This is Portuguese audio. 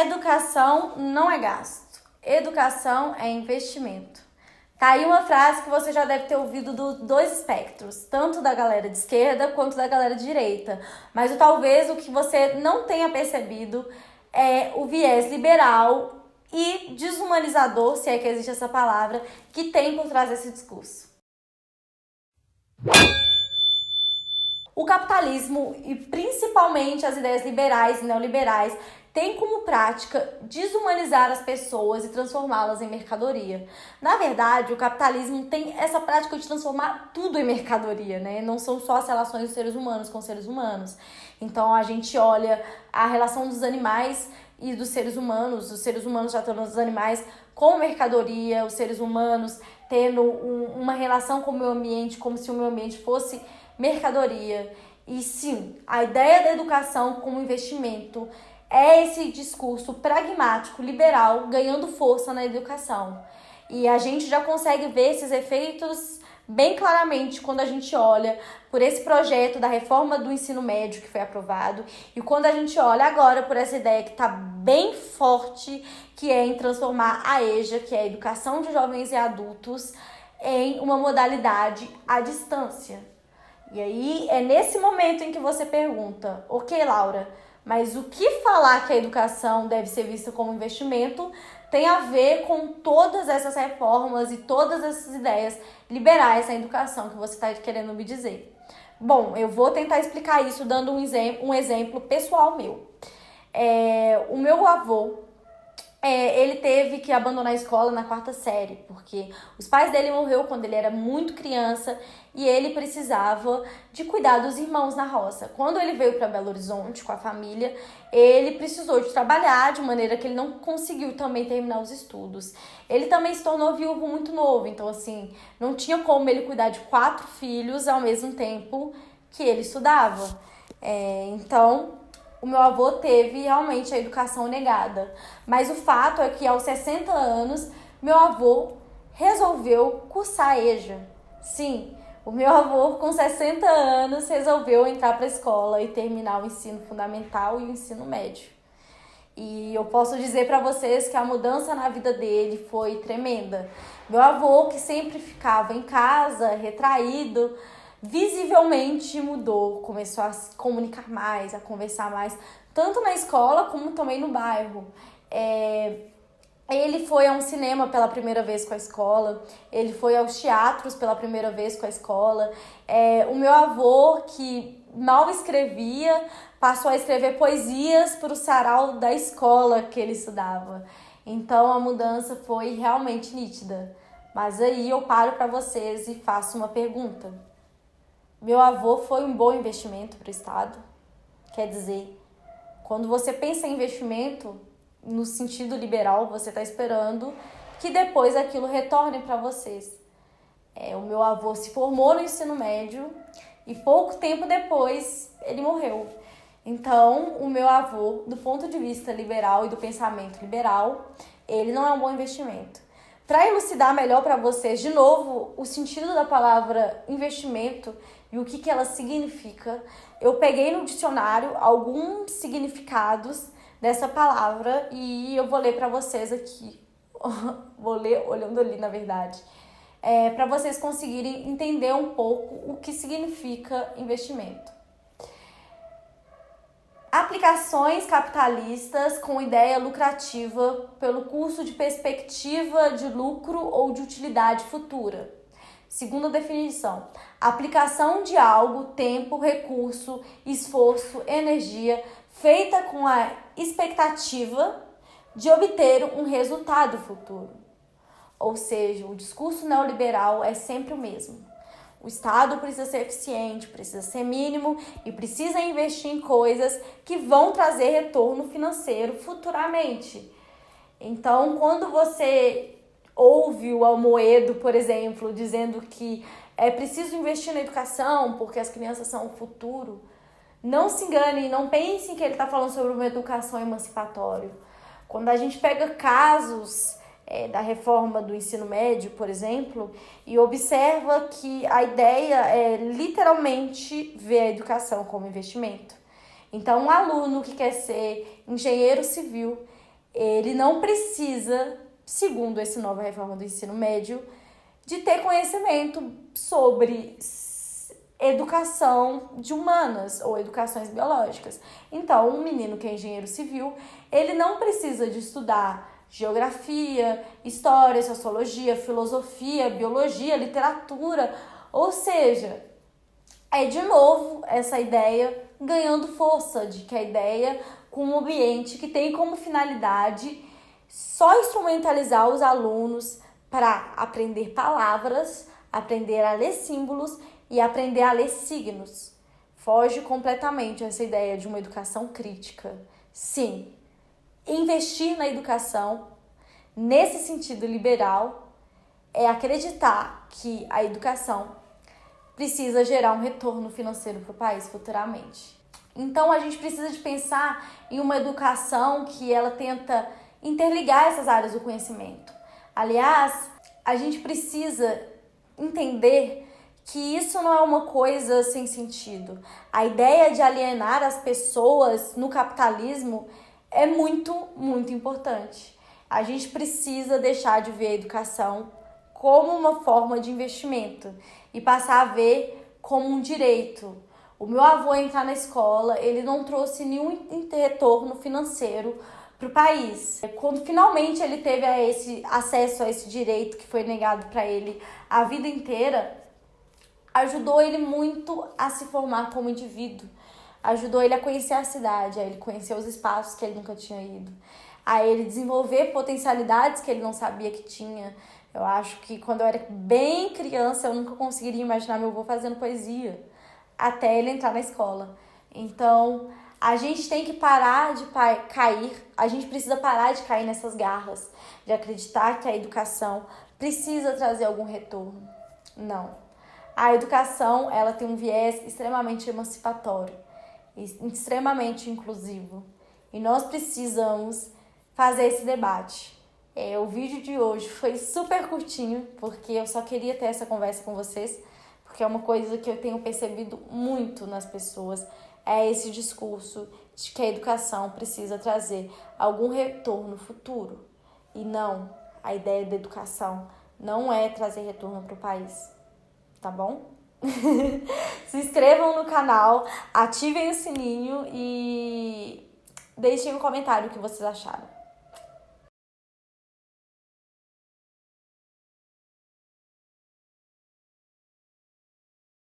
Educação não é gasto. Educação é investimento. Tá aí uma frase que você já deve ter ouvido dos dois espectros, tanto da galera de esquerda quanto da galera de direita. Mas talvez o que você não tenha percebido é o viés liberal e desumanizador, se é que existe essa palavra, que tem por trás desse discurso. O capitalismo e principalmente as ideias liberais e neoliberais têm como prática desumanizar as pessoas e transformá-las em mercadoria. Na verdade, o capitalismo tem essa prática de transformar tudo em mercadoria, né? Não são só as relações dos seres humanos com seres humanos. Então a gente olha a relação dos animais e dos seres humanos tratando os animais como mercadoria, os seres humanos tendo uma relação com o meio ambiente como se o meio ambiente fosse mercadoria. E sim, a ideia da educação como investimento é esse discurso pragmático, liberal, ganhando força na educação. E a gente já consegue ver esses efeitos bem claramente quando a gente olha por esse projeto da reforma do ensino médio que foi aprovado e quando a gente olha agora por essa ideia que está bem forte, que é em transformar a EJA, que é a Educação de Jovens e Adultos, em uma modalidade à distância. E aí é nesse momento em que você pergunta, ok, Laura, mas o que falar que a educação deve ser vista como investimento tem a ver com todas essas reformas e todas essas ideias liberais na educação que você está querendo me dizer? Bom, eu vou tentar explicar isso dando um exemplo pessoal meu. O meu avô, ele teve que abandonar a escola na 4ª série, porque os pais dele morreram quando ele era muito criança e ele precisava de cuidar dos irmãos na roça. Quando ele veio para Belo Horizonte com a família, ele precisou de trabalhar de maneira que ele não conseguiu também terminar os estudos. Ele também se tornou viúvo muito novo, então assim, não tinha como ele cuidar de 4 filhos ao mesmo tempo que ele estudava. Então o meu avô teve realmente a educação negada. Mas o fato é que aos 60 anos, meu avô resolveu cursar a EJA. Sim, o meu avô com 60 anos resolveu entrar para a escola e terminar o ensino fundamental e o ensino médio. E eu posso dizer para vocês que a mudança na vida dele foi tremenda. Meu avô, que sempre ficava em casa, retraído, visivelmente mudou, começou a se comunicar mais, a conversar mais, tanto na escola como também no bairro. Ele foi a um cinema pela primeira vez com a escola, ele foi aos teatros pela primeira vez com a escola. O meu avô, que mal escrevia, passou a escrever poesias para o sarau da escola que ele estudava. Então a mudança foi realmente nítida. Mas aí eu paro para vocês e faço uma pergunta. Meu avô foi um bom investimento para o Estado? Quer dizer, quando você pensa em investimento, no sentido liberal, você está esperando que depois aquilo retorne para vocês. O meu avô se formou no ensino médio e pouco tempo depois ele morreu. Então, o meu avô, do ponto de vista liberal e do pensamento liberal, ele não é um bom investimento. Para elucidar melhor para vocês, de novo, o sentido da palavra investimento e o que ela significa, eu peguei no dicionário alguns significados dessa palavra e eu vou ler para vocês aqui. Vou ler olhando ali, na verdade. Para vocês conseguirem entender um pouco o que significa investimento. Aplicações capitalistas com ideia lucrativa pelo curso de perspectiva de lucro ou de utilidade futura. Segunda definição, aplicação de algo, tempo, recurso, esforço, energia, feita com a expectativa de obter um resultado futuro. Ou seja, o discurso neoliberal é sempre o mesmo. O Estado precisa ser eficiente, precisa ser mínimo e precisa investir em coisas que vão trazer retorno financeiro futuramente. Então, quando você ouve o Almoedo, por exemplo, dizendo que é preciso investir na educação porque as crianças são o futuro, não se engane, não pensem que ele está falando sobre uma educação emancipatória. Quando a gente pega casos da reforma do ensino médio, por exemplo, e observa que a ideia é literalmente ver a educação como investimento. Então, um aluno que quer ser engenheiro civil, ele não precisa, segundo essa nova reforma do ensino médio, de ter conhecimento sobre educação de humanas ou educações biológicas. Então, um menino que é engenheiro civil, ele não precisa de estudar geografia, história, sociologia, filosofia, biologia, literatura, ou seja, é de novo essa ideia ganhando força de que a ideia com um ambiente que tem como finalidade só instrumentalizar os alunos para aprender palavras, aprender a ler símbolos e aprender a ler signos. Foge completamente essa ideia de uma educação crítica. Sim, investir na educação, nesse sentido liberal, é acreditar que a educação precisa gerar um retorno financeiro para o país futuramente. Então, a gente precisa de pensar em uma educação que ela tenta interligar essas áreas do conhecimento. Aliás, a gente precisa entender que isso não é uma coisa sem sentido. A ideia de alienar as pessoas no capitalismo é muito, muito importante. A gente precisa deixar de ver a educação como uma forma de investimento e passar a ver como um direito. O meu avô entrar na escola, ele não trouxe nenhum retorno financeiro para o país. Quando finalmente ele teve acesso a esse direito que foi negado para ele a vida inteira, ajudou ele muito a se formar como indivíduo. Ajudou ele a conhecer a cidade, a ele conhecer os espaços que ele nunca tinha ido, a ele desenvolver potencialidades que ele não sabia que tinha. Eu acho que quando eu era bem criança, eu nunca conseguiria imaginar meu avô fazendo poesia, até ele entrar na escola. Então, a gente tem que parar de cair, a gente precisa parar de cair nessas garras, de acreditar que a educação precisa trazer algum retorno. Não. A educação, ela tem um viés extremamente emancipatório, extremamente inclusivo. E nós precisamos fazer esse debate. O vídeo de hoje foi super curtinho, porque eu só queria ter essa conversa com vocês, porque é uma coisa que eu tenho percebido muito nas pessoas, é esse discurso de que a educação precisa trazer algum retorno futuro. E não, a ideia da educação não é trazer retorno para o país, tá bom? Se inscrevam no canal, ativem o sininho e deixem um comentário o que vocês acharam.